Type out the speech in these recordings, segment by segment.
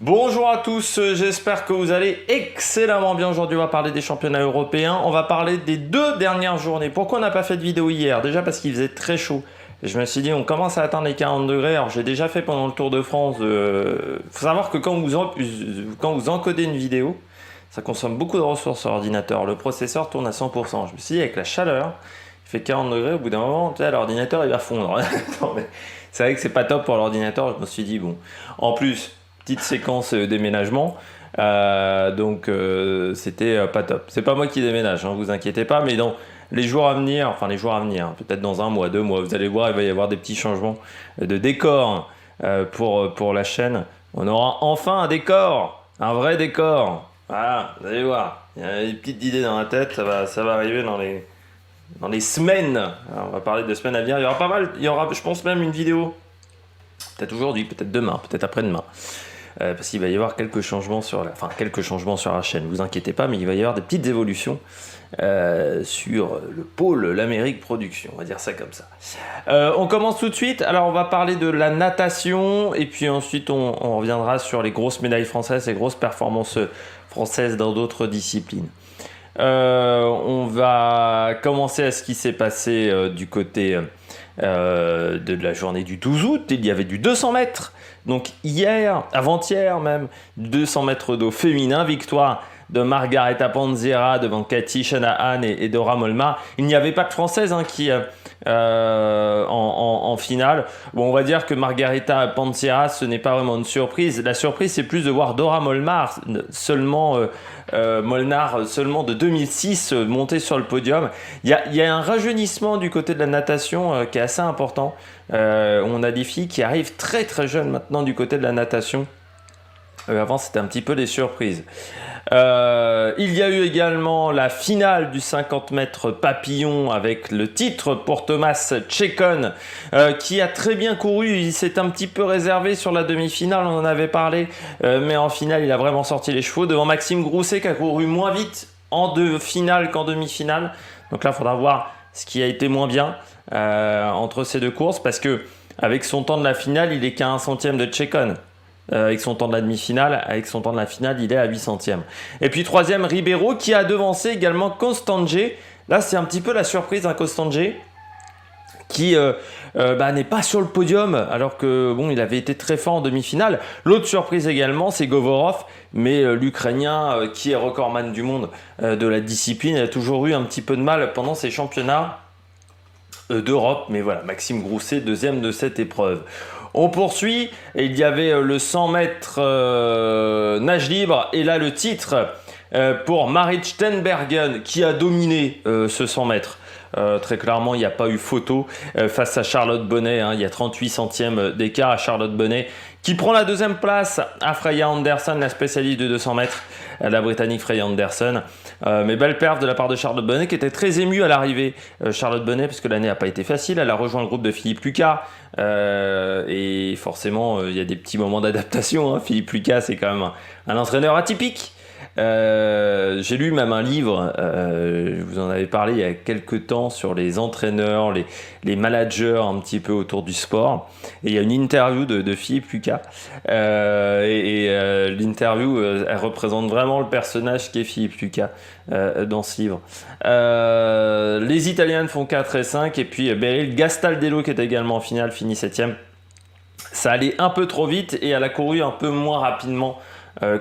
Bonjour à tous, j'espère que vous allez excellemment bien. Aujourd'hui on va parler des championnats européens, on va parler des 2 dernières journées. Pourquoi on n'a pas fait de vidéo hier? Déjà parce qu'il faisait très chaud. Et je me suis dit on commence à atteindre les 40 degrés, alors j'ai déjà fait pendant le Tour de France. Faut savoir que quand vous encodez une vidéo, ça consomme beaucoup de ressources sur l'ordinateur. Le processeur tourne à 100%. Je me suis dit avec la chaleur, il fait 40 degrés, au bout d'un moment, tu sais, l'ordinateur il va fondre. Non, mais c'est vrai que c'est pas top pour l'ordinateur, je me suis dit bon. En plus, petite séquence déménagement, donc c'était pas top. C'est pas moi qui déménage, hein, vous inquiétez pas, mais dans les jours à venir, enfin les jours à venir, peut-être dans 1 mois, 2 mois, vous allez voir, il va y avoir des petits changements de décor pour la chaîne. On aura enfin un décor, un vrai décor. Voilà, vous allez voir, il y a des petites idées dans la tête, ça va arriver dans les semaines. Alors, on va parler de semaines à venir, il y aura pas mal, il y aura je pense même une vidéo, peut-être aujourd'hui, peut-être demain, peut-être après-demain. Parce qu'il va y avoir quelques changements sur la chaîne, vous inquiétez pas, mais il va y avoir des petites évolutions sur le pôle l'Amérique Production, on va dire ça comme ça. On commence tout de suite, alors on va parler de la natation, et puis ensuite on reviendra sur les grosses médailles françaises, les grosses performances françaises dans d'autres disciplines. On va commencer à ce qui s'est passé du côté de la journée du 12 août. Il y avait du 200 mètres. Donc hier, avant-hier même, 200 mètres d'eau féminin, victoire de Margareta Panzera devant Cathy Shanahan et Dora Molmar. Il n'y avait pas de Française qui en finale. Bon, on va dire que Margareta Panzera, ce n'est pas vraiment une surprise. La surprise, c'est plus de voir Dora Molmar seulement de 2006 monter sur le podium. Il y a un rajeunissement du côté de la natation qui est assez important. On a des filles qui arrivent très très jeunes maintenant du côté de la natation. Avant, c'était un petit peu des surprises. Il y a eu également la finale du 50 mètres papillon avec le titre pour Thomas Chekon qui a très bien couru. Il s'est un petit peu réservé sur la demi-finale, on en avait parlé, mais en finale il a vraiment sorti les chevaux devant Maxime Grousset qui a couru moins vite en finale qu'en demi-finale. Donc là il faudra voir ce qui a été moins bien entre ces deux courses, parce que avec son temps de la finale il est qu'à 1 centième de Chekon. Avec son temps de la demi-finale, avec son temps de la finale, il est à 8 centièmes. Et puis 3e, Ribeiro, qui a devancé également Constange. Là, c'est un petit peu la surprise, Constange, qui n'est pas sur le podium, alors que bon, il avait été très fort en demi-finale. L'autre surprise également, c'est Govorov, mais l'Ukrainien, qui est recordman du monde de la discipline, a toujours eu un petit peu de mal pendant ses championnats d'Europe. Mais voilà, Maxime Grousset, 2e de cette épreuve. On poursuit, et il y avait le 100 mètres nage libre, et là le titre pour Marit Steenbergen qui a dominé ce 100 mètres. Très clairement, il n'y a pas eu photo face à Charlotte Bonnet, il y a 38 centièmes d'écart à Charlotte Bonnet, qui prend la 2e place à Freya Anderson, la spécialiste de 200 mètres, la Britannique Freya Anderson. Mais belle perf de la part de Charlotte Bonnet, qui était très émue à l'arrivée. Charlotte Bonnet, parce que l'année n'a pas été facile, elle a rejoint le groupe de Philippe Lucas, et forcément il y a des petits moments d'adaptation. Philippe Lucas, c'est quand même un entraîneur atypique. J'ai lu même un livre, je vous en avais parlé il y a quelques temps, sur les entraîneurs, les managers un petit peu autour du sport, et il y a une interview de Philippe Lucas, l'interview elle représente vraiment le personnage qui est Philippe Lucas dans ce livre. Les Italiennes font 4 et 5, et puis Beryl Gastaldello, qui est également en finale, finit 7e. Ça allait un peu trop vite, et elle a couru un peu moins rapidement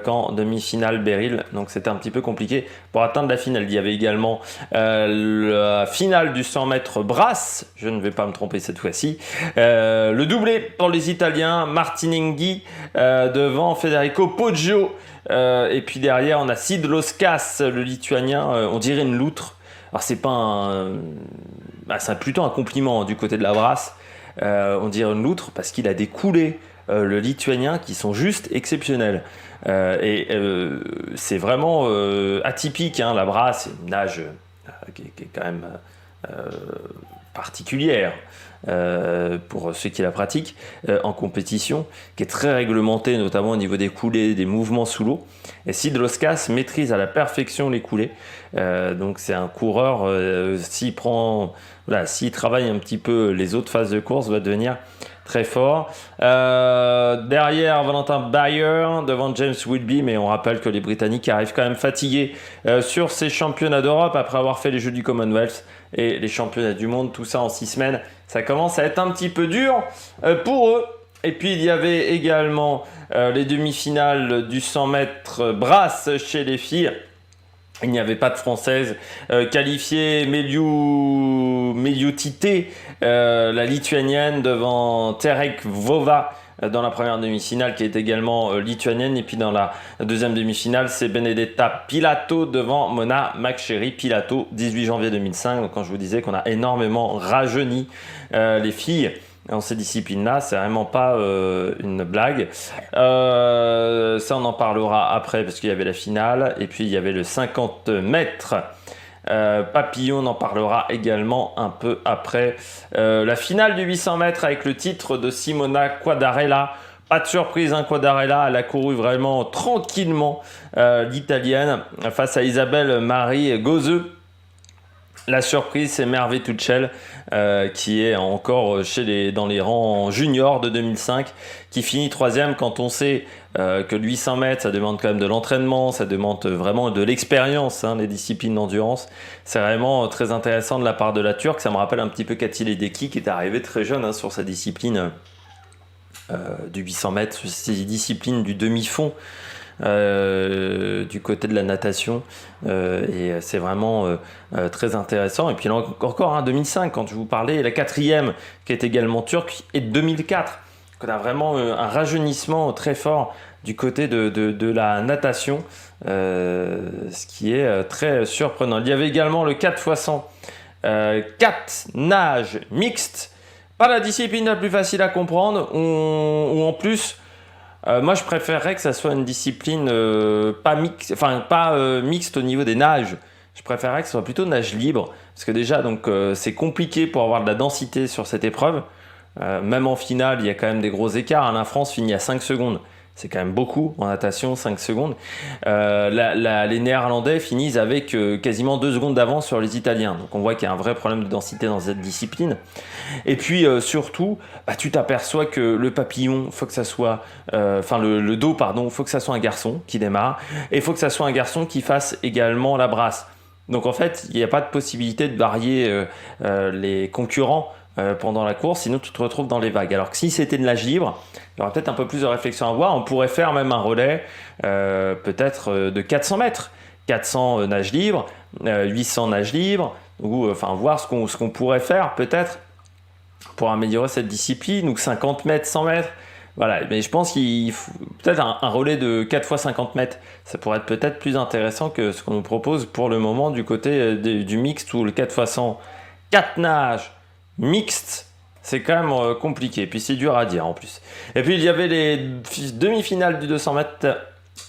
qu'en demi-finale Beryl, donc c'était un petit peu compliqué pour atteindre la finale. Il y avait également la finale du 100 mètres brasse, je ne vais pas me tromper cette fois-ci, le doublé pour les Italiens, Martinenghi devant Federico Poggio, et puis derrière on a Sidlauskas, le Lituanien, on dirait une loutre. Alors c'est pas c'est plutôt un compliment du côté de la brasse, on dirait une loutre parce qu'il a des coulées, le Lituanien, qui sont juste exceptionnels. C'est vraiment atypique, la brasse, c'est une nage qui est quand même particulière pour ceux qui la pratiquent en compétition, qui est très réglementée, notamment au niveau des coulées, des mouvements sous l'eau. Et Sidlauskas maîtrise à la perfection les coulées, donc c'est un coureur, s'il travaille un petit peu les autres phases de course, va devenir très fort. Derrière, Valentin Bayer, devant James Wilby, mais on rappelle que les Britanniques arrivent quand même fatigués sur ces championnats d'Europe après avoir fait les Jeux du Commonwealth et les championnats du monde, tout ça en 6 semaines. Ça commence à être un petit peu dur pour eux. Et puis il y avait également les demi-finales du 100 mètres brasse chez les filles. Il n'y avait pas de Française qualifiée. Meliutite, la Lituanienne, devant Terek Vova dans la première demi-finale, qui est également lituanienne. Et puis dans la deuxième demi-finale, c'est Benedetta Pilato devant Mona McSherry. Pilato, 18 janvier 2005. Donc quand je vous disais qu'on a énormément rajeuni les filles dans ces disciplines-là, c'est vraiment pas une blague. Ça, on en parlera après parce qu'il y avait la finale. Et puis, il y avait le 50 mètres papillon, on en parlera également un peu après. La finale du 800 mètres avec le titre de Simona Quadarella. Pas de surprise, hein, Quadarella, elle a couru vraiment tranquillement l'italienne face à Isabelle Marie Gozeux. La surprise, c'est Merve Tuchel, qui est encore dans les rangs juniors de 2005, qui finit 3e quand on sait que le 800 mètres, ça demande quand même de l'entraînement, ça demande vraiment de l'expérience, hein, les disciplines d'endurance. C'est vraiment très intéressant de la part de la Turque. Ça me rappelle un petit peu Katil Edeki, qui est arrivé très jeune sur sa discipline du 800 mètres, ces disciplines du demi-fond. Du côté de la natation et c'est vraiment très intéressant. Et puis là encore 2005 quand je vous parlais, la 4e qui est également turque, et 2004. On a vraiment un rajeunissement très fort du côté de la natation, ce qui est très surprenant. Il y avait également le 4x100 4 nages mixte, pas la discipline la plus facile à comprendre, ou en plus moi, je préférerais que ça soit une discipline pas mixte au niveau des nages. Je préférerais que ce soit plutôt nage libre, parce que déjà, donc, c'est compliqué pour avoir de la densité sur cette épreuve. Même en finale, il y a quand même des gros écarts. La France finit à 5 secondes. C'est quand même beaucoup en natation, 5 secondes. Les Néerlandais finissent avec quasiment 2 secondes d'avance sur les Italiens. Donc on voit qu'il y a un vrai problème de densité dans cette discipline. Et puis surtout, tu t'aperçois que le papillon, faut que ça soit, le dos, pardon, faut que ça soit un garçon qui démarre, et il faut que ça soit un garçon qui fasse également la brasse. Donc en fait, il n'y a pas de possibilité de varier les concurrents pendant la course, sinon tu te retrouves dans les vagues. Alors que si c'était de nage libre, il y aurait peut-être un peu plus de réflexion à avoir. On pourrait faire même un relais peut-être de 400 mètres. 400 nage libre, 800 nage libre, ou voir ce qu'on pourrait faire peut-être pour améliorer cette discipline, ou 50 mètres, 100 mètres. Voilà, mais je pense qu'il faut peut-être un relais de 4 fois 50 mètres. Ça pourrait être peut-être plus intéressant que ce qu'on nous propose pour le moment du côté du mixte, ou le 4 fois 100 4 nages mixte, c'est quand même compliqué. Et puis c'est dur à dire en plus. Et puis il y avait les demi-finales du 200 mètres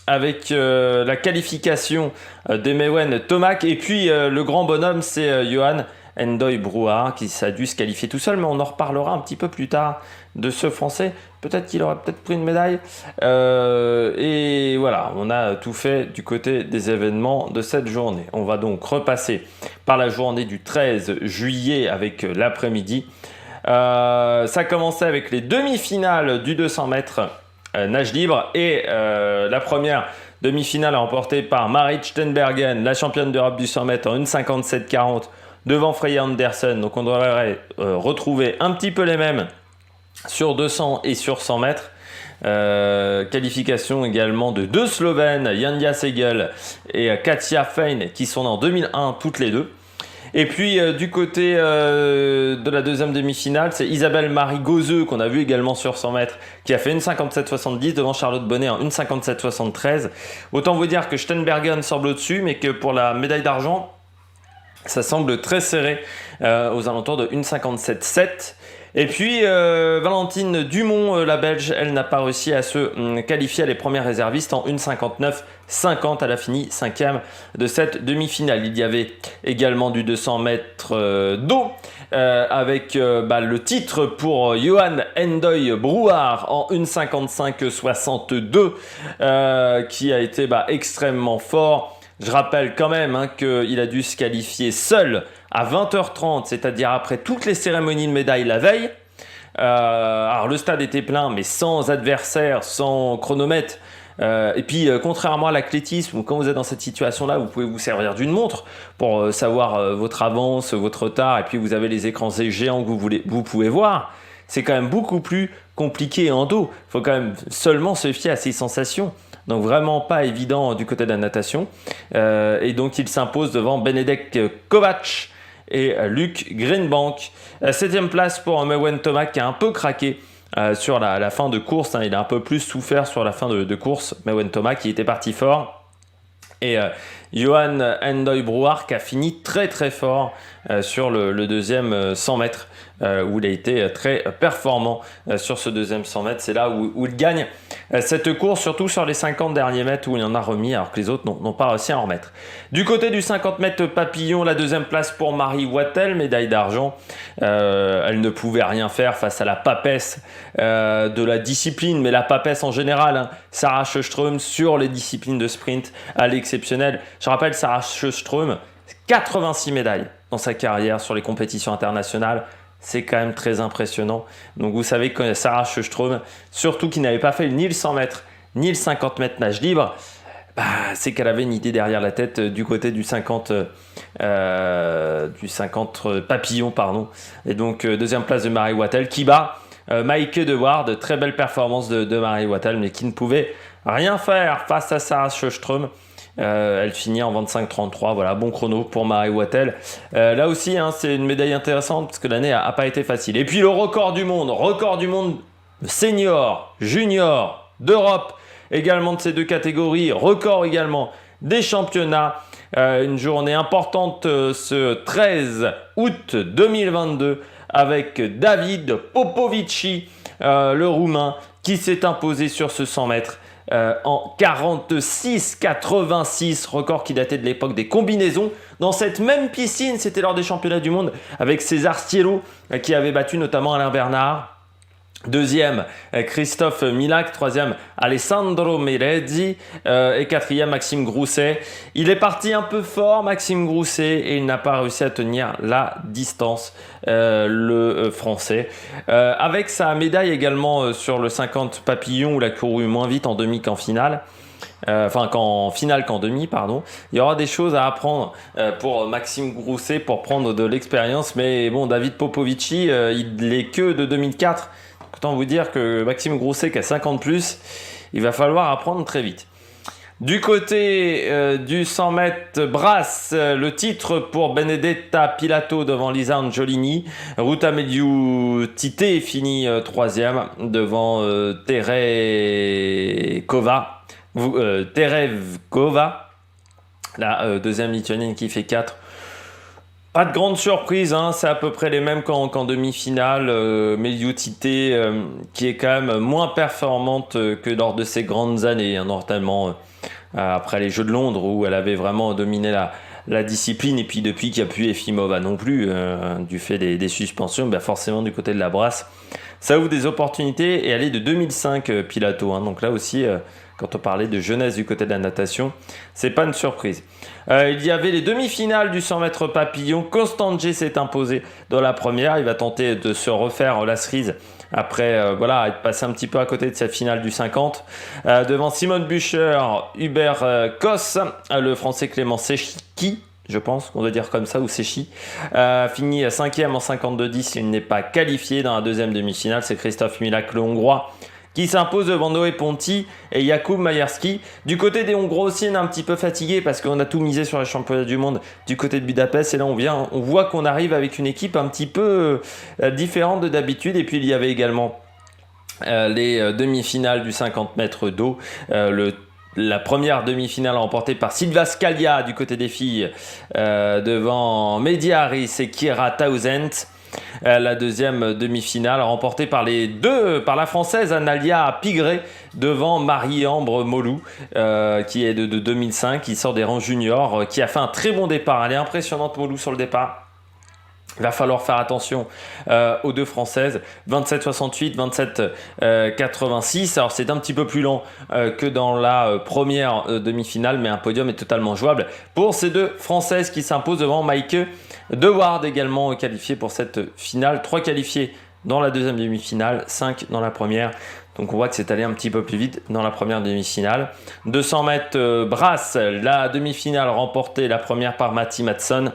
avec la qualification d'Emewen Tomac. Et puis le grand bonhomme, c'est Johan Endoy Brouard qui a dû se qualifier tout seul. Mais on en reparlera un petit peu plus tard de ce Français. Peut-être qu'il aurait peut-être pris une médaille. Et voilà, on a tout fait du côté des événements de cette journée. On va donc repasser par la journée du 13 juillet avec l'après-midi. Ça commençait avec les demi-finales du 200 mètres nage libre. Et la première demi-finale remportée par Marit Steenbergen, la championne d'Europe du 100 mètres en 1,57,40 devant Freya Andersen. Donc on devrait retrouver un petit peu les mêmes sur 200 et sur 100 mètres. Qualification également de 2 Slovènes, Janja Segel et Katia Fein, qui sont en 2001 toutes les deux. Et puis du côté de la deuxième demi-finale, c'est Isabelle Marie Gozeux, qu'on a vu également sur 100 mètres, qui a fait 1,57,70 devant Charlotte Bonnet en 1,57,73. Autant vous dire que Steenbergen semble au-dessus, mais que pour la médaille d'argent, ça semble très serré aux alentours de 1,57,7. Et puis Valentine Dumont, la Belge, elle n'a pas réussi à se qualifier. Elle est première réserviste en 1,59,50. Elle a fini 5e de cette demi-finale. Il y avait également du 200 mètres d'eau avec le titre pour Johan Endoy Brouard en 1,55,62 qui a été extrêmement fort. Je rappelle quand même qu'il a dû se qualifier seul à 20h30, c'est-à-dire après toutes les cérémonies de médailles la veille, Alors le stade était plein, mais sans adversaire, sans chronomètre. Et puis, contrairement à l'athlétisme, où quand vous êtes dans cette situation-là, vous pouvez vous servir d'une montre pour savoir votre avance, votre retard, et puis vous avez les écrans géants que vous pouvez voir. C'est quand même beaucoup plus compliqué en dos. Il faut quand même seulement se fier à ses sensations. Donc vraiment pas évident du côté de la natation. Et donc il s'impose devant Benedek Kovač et Luc Greenbank. 7e place pour Mewen Thomas qui a un peu craqué sur la fin de course. Il a un peu plus souffert sur la fin de course. Mewen Thomas qui était parti fort. Et Johan Endoy Brouard qui a fini très très fort sur le deuxième 100 mètres où il a été très performant sur ce deuxième 100 mètres. C'est là où il gagne cette course, surtout sur les 50 derniers mètres où il en a remis alors que les autres n'ont pas réussi à en remettre. Du côté du 50 mètres papillon, la deuxième place pour Marie Wattel, médaille d'argent. Elle ne pouvait rien faire face à la papesse de la discipline, mais la papesse en général, hein. Sarah Sjöström sur les disciplines de sprint à l'exceptionnel. Je rappelle, Sarah Sjöström, 86 médailles dans sa carrière sur les compétitions internationales. C'est quand même très impressionnant. Donc vous savez que Sarah Sjöström, surtout qui n'avait pas fait ni le 100 mètres ni le 50 mètres nage libre, c'est qu'elle avait une idée derrière la tête du côté du 50 papillon. Et donc deuxième place de Marie Wattel qui bat Maike de Waard. Très belle performance de Marie Wattel, mais qui ne pouvait rien faire face à Sarah Sjöström. Elle finit en 25-33, voilà, bon chrono pour Marie Wattel. Là aussi, hein, c'est une médaille intéressante parce que l'année n'a pas été facile. Et puis le record du monde senior, junior, d'Europe, également de ces deux catégories, record également des championnats. Une journée importante ce 13 août 2022 avec David Popovici, le Roumain, qui s'est imposé sur ce 100 mètres. En 46-86, record qui datait de l'époque des combinaisons. Dans cette même piscine, c'était lors des championnats du monde avec César Stiello qui avait battu notamment Alain Bernard. Deuxième, Christophe Milak. Troisième, Alessandro Merezzi. Et quatrième, Maxime Grousset. Il est parti un peu fort, Maxime Grousset, et il n'a pas réussi à tenir la distance, le Français. Avec sa médaille également sur le 50 papillon, où il a couru moins vite en demi qu'en finale. Qu'en finale qu'en demi, pardon. Il y aura des choses à apprendre pour Maxime Grousset pour prendre de l'expérience. Mais bon, David Popovici, il est que de 2004. Autant vous dire que Maxime Grousset qui a 50 plus, il va falloir apprendre très vite. Du côté du 100 mètres brasse, le titre pour Benedetta Pilato devant Lisa Angiolini. Ruta Mediu-Tite finit troisième devant Terevkova, la deuxième lituanienne qui fait 4. Pas de grande surprise, hein, c'est à peu près les mêmes qu'en demi-finale. Mediu-Tite qui est quand même moins performante que lors de ses grandes années, hein, notamment après les Jeux de Londres où elle avait vraiment dominé la discipline. Et puis depuis qu'il n'y a plus Efimova non plus, du fait des suspensions, forcément du côté de la brasse, ça ouvre des opportunités. Et elle est de 2005, Pilato. Hein, donc là aussi, quand on parlait de jeunesse du côté de la natation, c'est pas une surprise. Il y avait les demi-finales du 100 mètres papillon. Kostandje s'est imposé dans la première. Il va tenter de se refaire la cerise après être passé un petit peu à côté de cette finale du 50. Devant Simone Bucher, Hubert Kos, le français Clément Secchi, je pense qu'on doit dire comme ça, ou Secchi, finit 5e en 52-10. Il n'est pas qualifié dans la deuxième demi-finale. C'est Christophe Milak, le Hongrois, qui s'impose devant Noé Ponti et Jakub Majerski. Du côté des Hongrois aussi, on est un petit peu fatigué parce qu'on a tout misé sur les championnats du monde du côté de Budapest. Et là, on voit qu'on arrive avec une équipe un petit peu différente de d'habitude. Et puis, il y avait également les demi-finales du 50 mètres d'eau. La première demi-finale remportée par Silva Scalia du côté des filles devant Mehdi Haris et Kira Townsend. La deuxième demi-finale remportée par la française Analia Pigré devant Marie-Ambre Molou, qui est de 2005, qui sort des rangs juniors, qui a fait un très bon départ. Elle est impressionnante, Molou, sur le départ. Il va falloir faire attention aux deux françaises, 27-68, 27-86. Alors c'est un petit peu plus lent que dans la première demi-finale, mais un podium est totalement jouable pour ces deux françaises qui s'imposent devant Maike de Waard, également qualifiée pour cette finale. 3 qualifiés dans la deuxième demi-finale, 5 dans la première. Donc on voit que c'est allé un petit peu plus vite dans la première demi-finale. 200 mètres brasse, la demi-finale remportée la première par Matti Mattsson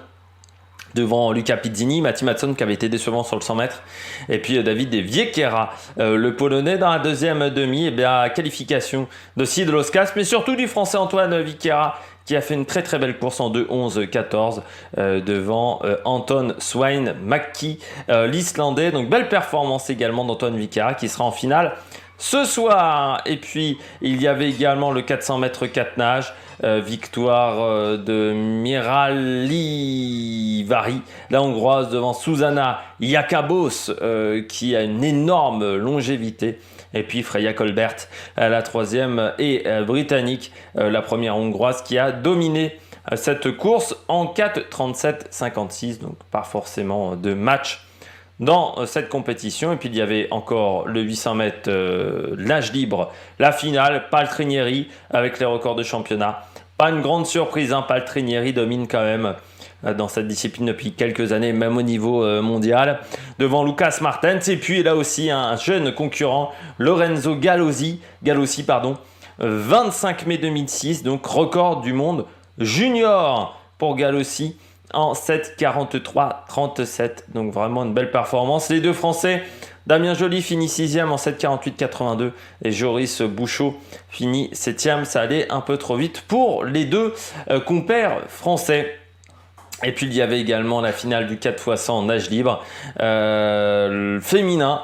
devant Luca Pizzini. Matti Mattsson qui avait été décevant sur le 100 mètres. Et puis David Viekiera, le Polonais dans la deuxième demi. Et bien qualification de Sidloskas, mais surtout du Français Antoine Viekiera qui a fait une très très belle course en 2:11:14 devant Anton Svein Mäki, l'Islandais. Donc belle performance également d'Antoine Viekiera qui sera en finale ce soir. Et puis il y avait également le 400 mètres 4 nages, victoire de Miralivari, la hongroise devant Susanna Jakabos qui a une énorme longévité. Et puis Freya Colbert, la troisième, et britannique, la première hongroise qui a dominé cette course en 4:37:56. Donc pas forcément de match dans cette compétition. Et puis il y avait encore le 800 mètres nage libre, la finale, Paltrinieri avec les records de championnat. Pas une grande surprise, hein, Paltrinieri domine quand même dans cette discipline depuis quelques années, même au niveau mondial, devant Lucas Martens. Et puis là aussi un jeune concurrent, Lorenzo Galossi, 25 mai 2006, donc record du monde junior pour Galossi en 7:43:37. Donc vraiment une belle performance. Les deux Français, Damien Joly finit 6e en 7:48:82 et Joris Bouchot finit 7e. Ça allait un peu trop vite pour les deux compères français. Et puis il y avait également la finale du 4x100 nage libre féminin.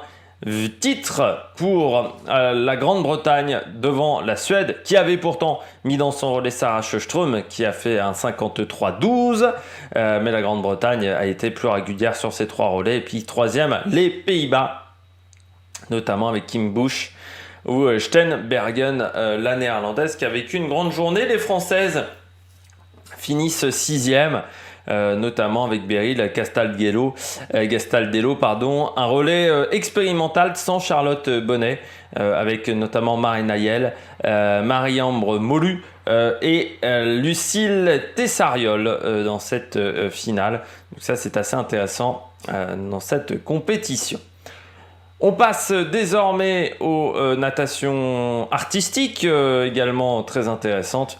Titre pour la Grande-Bretagne devant la Suède, qui avait pourtant mis dans son relais Sarah Sjöström, qui a fait un 53:12. Mais la Grande-Bretagne a été plus régulière sur ces trois relais. Et puis troisième, les Pays-Bas, notamment avec Kim Bush ou Steenbergen, la néerlandaise, qui a vécu une grande journée. Les Françaises finissent 6e. Notamment avec Beryl Castaldello, un relais expérimental sans Charlotte Bonnet, avec notamment Marina Yel, Marie-Ambre Molu et Lucille Tessariol dans cette finale. Donc ça, c'est assez intéressant dans cette compétition. On passe désormais aux natations artistiques, également très intéressantes.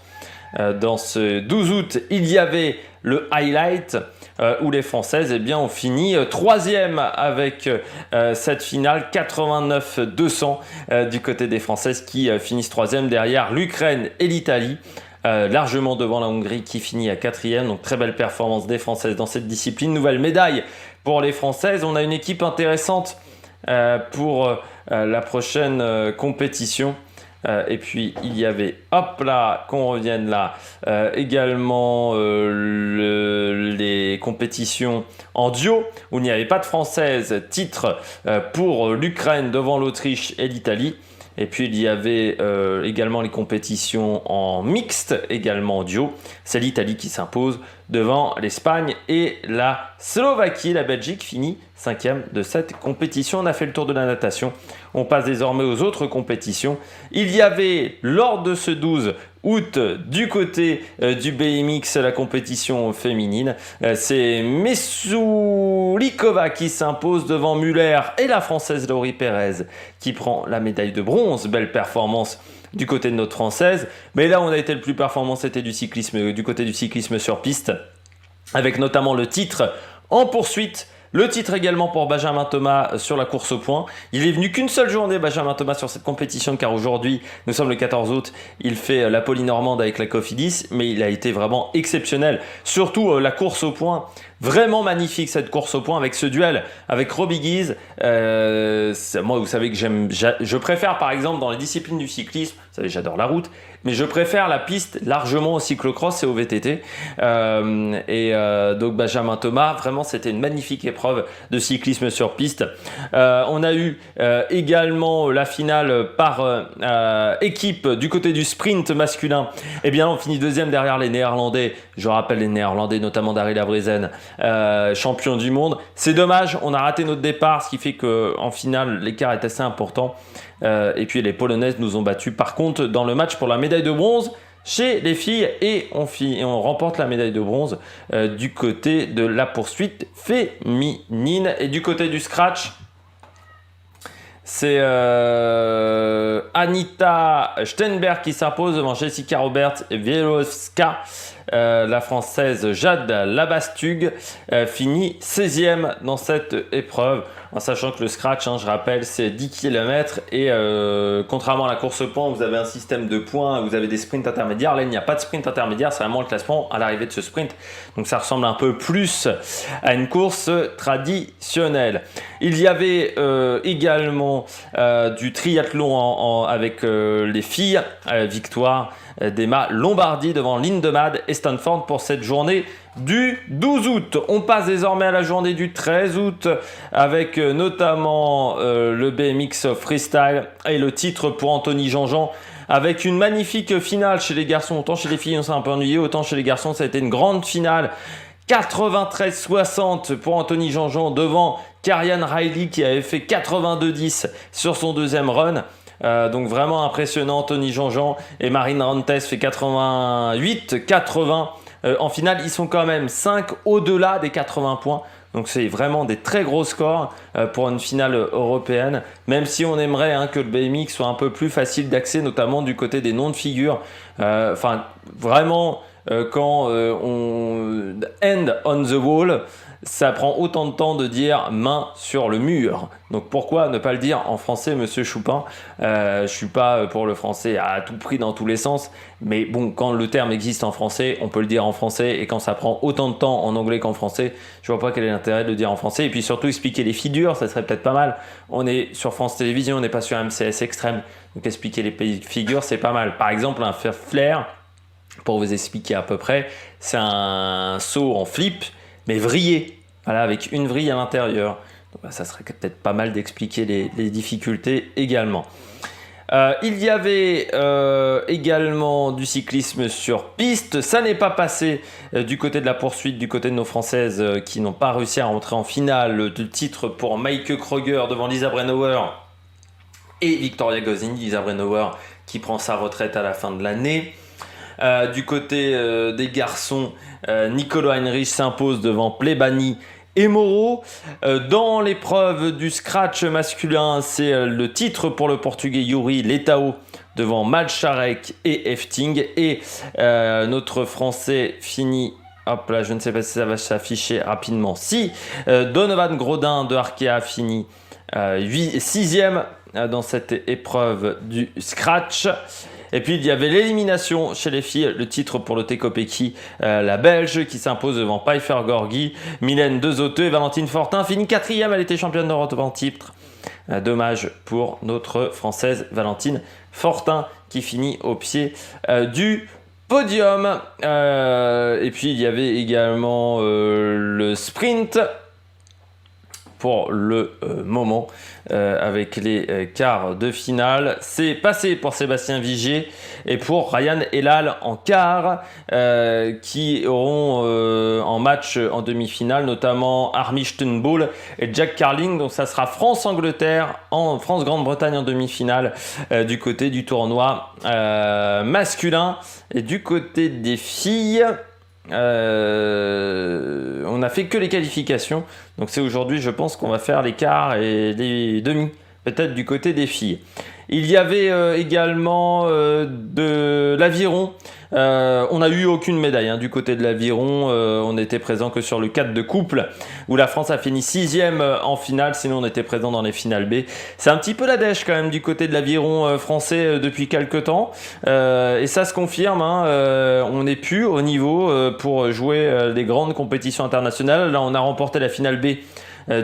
Dans ce 12 août, il y avait le highlight où les Françaises ont fini 3e avec cette finale 89-200 du côté des Françaises qui finissent 3e derrière l'Ukraine et l'Italie. Largement devant la Hongrie qui finit à 4e. Donc très belle performance des Françaises dans cette discipline. Nouvelle médaille pour les Françaises. On a une équipe intéressante pour la prochaine compétition. Et puis il y avait, qu'on revienne là, également les compétitions en duo où il n'y avait pas de Française. Titre pour l'Ukraine devant l'Autriche et l'Italie. Et puis il y avait également les compétitions en mixte, également en duo. C'est l'Italie qui s'impose devant l'Espagne et la Slovaquie. La Belgique finit 5e de cette compétition. On a fait le tour de la natation. On passe désormais aux autres compétitions. Il y avait lors de ce 12 août du côté du BMX la compétition féminine. C'est Mesulikova qui s'impose devant Muller et la Française Laurie Pérez qui prend la médaille de bronze. Belle performance du côté de notre Française. Mais là, on a été le plus performant, c'était du côté du cyclisme sur piste, avec notamment le titre en poursuite. Le titre également pour Benjamin Thomas sur la course au point. Il est venu qu'une seule journée, Benjamin Thomas, sur cette compétition, car aujourd'hui, nous sommes le 14 août, il fait la Poly-Normande avec la Cofidis, mais il a été vraiment exceptionnel. Surtout la course au point, vraiment magnifique cette course au point avec ce duel avec Robbie Guise. Moi, vous savez que je préfère par exemple dans les disciplines du cyclisme, vous savez, j'adore la route, mais je préfère la piste largement au cyclocross et au VTT. Donc Benjamin Thomas, vraiment c'était une magnifique épreuve de cyclisme sur piste. On a eu également la finale par équipe du côté du sprint masculin. Eh bien on finit deuxième derrière les Néerlandais. Je rappelle les Néerlandais, notamment Daryl Avresen, champion du monde. C'est dommage, on a raté notre départ, ce qui fait qu'en finale l'écart est assez important. Et puis les Polonaises nous ont battus par contre dans le match pour la médaille de bronze chez les filles et on remporte la médaille de bronze du côté de la poursuite féminine. Et du côté du scratch, C'est Anita Steinberg qui s'impose devant Jessica Roberts et Wielowska. La Française Jade Labastug finit 16e dans cette épreuve, en sachant que le scratch, je rappelle, c'est 10 km et contrairement à la course au point, vous avez un système de points, vous avez des sprints intermédiaires. Là, il n'y a pas de sprint intermédiaire, c'est vraiment le classement à l'arrivée de ce sprint. Donc ça ressemble un peu plus à une course traditionnelle. Il y avait également du triathlon avec les filles, victoire d'Emma Lombardi devant Lindemade et Stanford pour cette journée du 12 août. On passe désormais à la journée du 13 août avec notamment le BMX freestyle et le titre pour Anthony Jean-Jean, avec une magnifique finale chez les garçons. Autant chez les filles on s'est un peu ennuyé, autant chez les garçons ça a été une grande finale. 93-60 pour Anthony Jean-Jean devant Karian Riley qui avait fait 82-10 sur son deuxième run. Donc vraiment impressionnant, Anthony Jean-Jean, et Marine Rantes fait 88-80 en finale. Ils sont quand même 5 au-delà des 80 points, donc c'est vraiment des très gros scores pour une finale européenne, même si on aimerait que le BMX soit un peu plus facile d'accès, notamment du côté des noms de figures. Vraiment quand on end on the wall, ça prend autant de temps de dire main sur le mur. Donc pourquoi ne pas le dire en français, monsieur Choupin? Je suis pas pour le français à tout prix dans tous les sens, mais bon, quand le terme existe en français, on peut le dire en français, et quand ça prend autant de temps en anglais qu'en français, je vois pas quel est l'intérêt de le dire en français. Et puis surtout expliquer les figures, ça serait peut-être pas mal. On est sur France Télévisions, on n'est pas sur MCS Extrême, donc expliquer les figures, c'est pas mal. Par exemple, un flair, pour vous expliquer à peu près, c'est un saut en flip, mais vrillé, voilà, avec une vrille à l'intérieur. Donc, ça serait peut-être pas mal d'expliquer les difficultés également. Il y avait également du cyclisme sur piste. Ça n'est pas passé du côté de la poursuite, du côté de nos Françaises qui n'ont pas réussi à rentrer en finale. Le titre pour Maike Kröger devant Lisa Brennauer et Victoria Gosini. Lisa Brennauer qui prend sa retraite à la fin de l'année. Du côté des garçons, Nicolo Heinrich s'impose devant Plebani et Moreau. Dans l'épreuve du scratch masculin, c'est le titre pour le portugais Yuri Letao devant Malcharek et Efting. Et notre français finit, hop là, je ne sais pas si ça va s'afficher rapidement. Si, Donovan Grodin de Arkea finit 6e dans cette épreuve du scratch. Et puis il y avait l'élimination chez les filles, le titre pour le Tekopeki, la Belge qui s'impose devant Pfeiffer Gorgi, Mylène Dezotte et Valentine Fortin finit 4e, elle était championne d'Europe en titre. Dommage pour notre Française Valentine Fortin qui finit au pied du podium. Et puis il y avait également le sprint pour le moment avec les quarts de finale. C'est passé pour Sébastien Vigier et pour Ryan Elal en quart qui auront en match en demi-finale notamment Armi Steinbull et Jack Carling. Donc ça sera France-Angleterre, France-Grande-Bretagne en demi-finale du côté du tournoi masculin. Et du côté des filles, on n'a fait que les qualifications, donc c'est aujourd'hui je pense qu'on va faire les quarts et les demi, peut-être du côté des filles. Il y avait également de l'aviron. On n'a eu aucune médaille du côté de l'aviron. On n'était présent que sur le 4 de couple où la France a fini 6e en finale. Sinon on était présent dans les finales B. C'est un petit peu la dèche quand même du côté de l'aviron français depuis quelques temps. Et ça se confirme. On n'est plus au niveau pour jouer les grandes compétitions internationales. Là on a remporté la finale B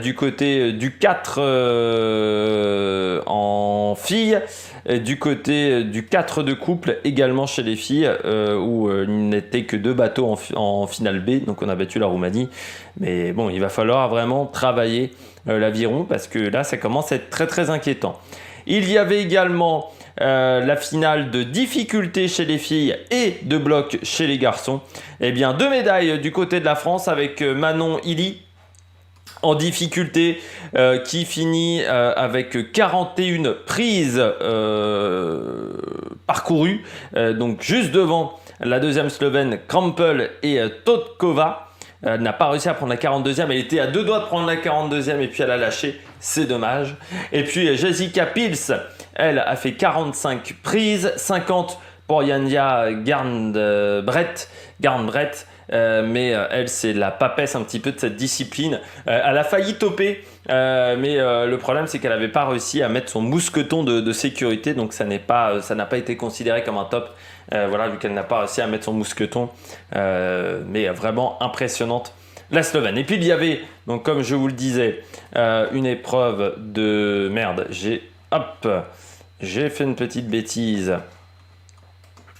du côté du 4 en filles, du côté du 4 de couple également chez les filles où il n'était que 2 bateaux en finale B, donc on a battu la Roumanie. Mais bon, il va falloir vraiment travailler l'aviron parce que là ça commence à être très très inquiétant. Il y avait également la finale de difficulté chez les filles et de bloc chez les garçons. Eh bien 2 médailles du côté de la France avec Manon Illy en difficulté qui finit avec 41 prises parcourues, donc juste devant la deuxième slovène Krampel et Totkova. Elle n'a pas réussi à prendre la 42e. Elle était à 2 doigts de prendre la 42e et puis elle a lâché. C'est dommage. Et puis Jessica Pils, elle a fait 45 prises, 50 pour Yania Garnbret. Mais elle, c'est la papesse un petit peu de cette discipline. Elle a failli toper, mais le problème, c'est qu'elle n'avait pas réussi à mettre son mousqueton de sécurité. Donc ça n'a pas été considéré comme un top. Voilà, vu qu'elle n'a pas réussi à mettre son mousqueton. Mais vraiment impressionnante, la Slovène. Et puis il y avait, donc comme je vous le disais, une épreuve de... Merde, j'ai fait une petite bêtise.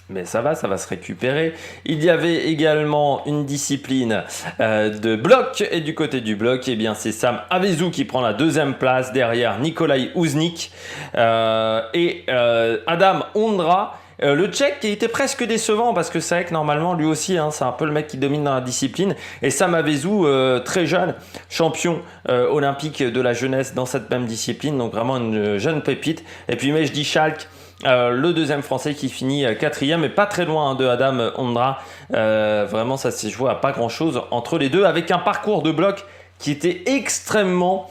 Mais ça va se récupérer. Il y avait également une discipline de bloc. Et du côté du bloc, eh bien, c'est Sam Avezou qui prend la 2e place derrière Nikolai Uznik et Adam Ondra. Le Tchèque qui était presque décevant parce que c'est vrai que normalement lui aussi c'est un peu le mec qui domine dans la discipline, et Sam Avezou très jeune, champion olympique de la jeunesse dans cette même discipline, donc vraiment une jeune pépite. Et puis Mejdi Schalk, le 2e français qui finit 4e, mais pas très loin de Adam Ondra. Vraiment ça s'est joué à pas grand chose entre les deux, avec un parcours de bloc qui était extrêmement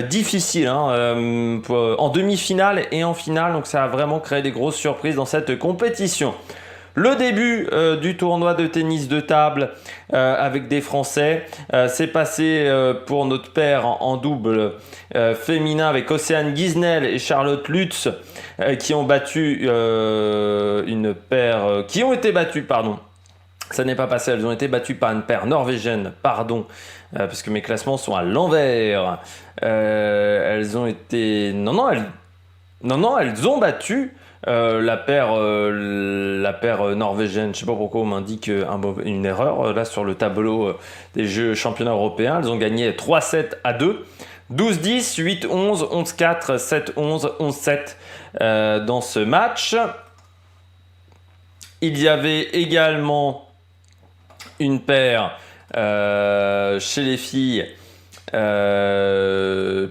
difficile en demi-finale et en finale, donc ça a vraiment créé des grosses surprises dans cette compétition. Le début du tournoi de tennis de table avec des Français s'est passé pour notre paire en double féminin avec Océane Guisnel et Charlotte Lutz qui ont battu qui ont été battues, pardon. Ça n'est pas passé, elles ont été battues par une paire norvégienne, parce que mes classements sont à l'envers. Elles ont été... Non, elles ont battu la paire norvégienne. Je ne sais pas pourquoi on m'indique une erreur là sur le tableau des Jeux championnats européens. Elles ont gagné 3-7 à 2. 12-10, 8-11, 11-4, 7-11, 11-7 dans ce match. Il y avait également une paire chez les filles,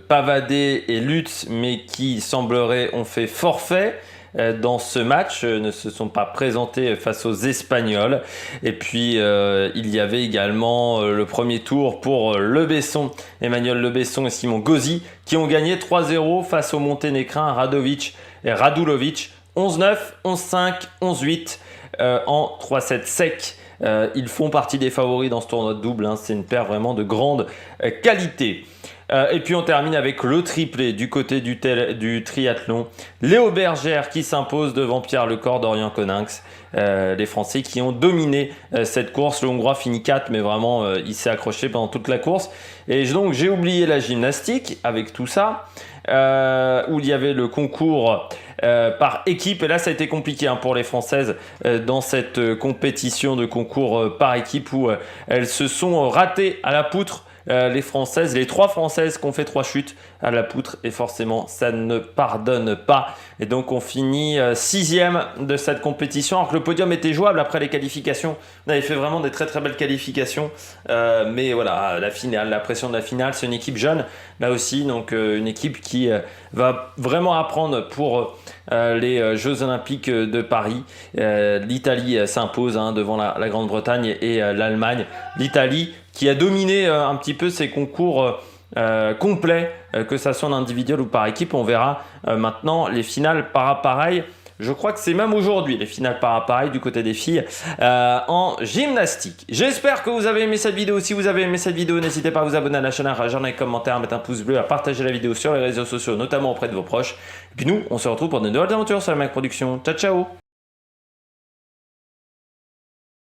Pavadé et Lutz, mais qui semblerait ont fait forfait dans ce match, ne se sont pas présentés face aux Espagnols. Et puis il y avait également le premier tour pour Emmanuel Lebesson et Simon Gauzy, qui ont gagné 3-0 face aux Monténégrins Radovic et Radulovic, 11-9, 11-5, 11-8 en 3-7 sec. Ils font partie des favoris dans ce tournoi de double, c'est une paire vraiment de grande qualité. Et puis on termine avec le triplé du côté du triathlon. Léo Bergère qui s'impose devant Pierre Lecor, Dorian Coninx, les Français qui ont dominé cette course. Le Hongrois finit 4, mais vraiment il s'est accroché pendant toute la course. Et donc j'ai oublié la gymnastique avec tout ça, où il y avait le concours par équipe, et là ça a été compliqué pour les Françaises dans cette compétition de concours par équipe, où elles se sont ratées à la poutre. Les 3 Françaises qui ont fait 3 chutes à la poutre, et forcément ça ne pardonne pas, et donc on finit 6e de cette compétition, alors que le podium était jouable après les qualifications. On avait fait vraiment des très très belles qualifications, mais voilà, la finale, la pression de la finale, c'est une équipe jeune là aussi, donc une équipe qui va vraiment apprendre pour les Jeux Olympiques de Paris. L'Italie s'impose devant la Grande-Bretagne et l'Allemagne. L'Italie qui a dominé un petit peu ces concours complets, que ça soit en individuel ou par équipe. On verra maintenant les finales para-pareil. Je crois que c'est même aujourd'hui les finales para-pareil du côté des filles en gymnastique. J'espère que vous avez aimé cette vidéo. Si vous avez aimé cette vidéo, n'hésitez pas à vous abonner à la chaîne, à réagir dans les commentaires, à mettre un pouce bleu, à partager la vidéo sur les réseaux sociaux, notamment auprès de vos proches. Et puis nous, on se retrouve pour de nouvelles aventures sur la Mac Production. Ciao, ciao!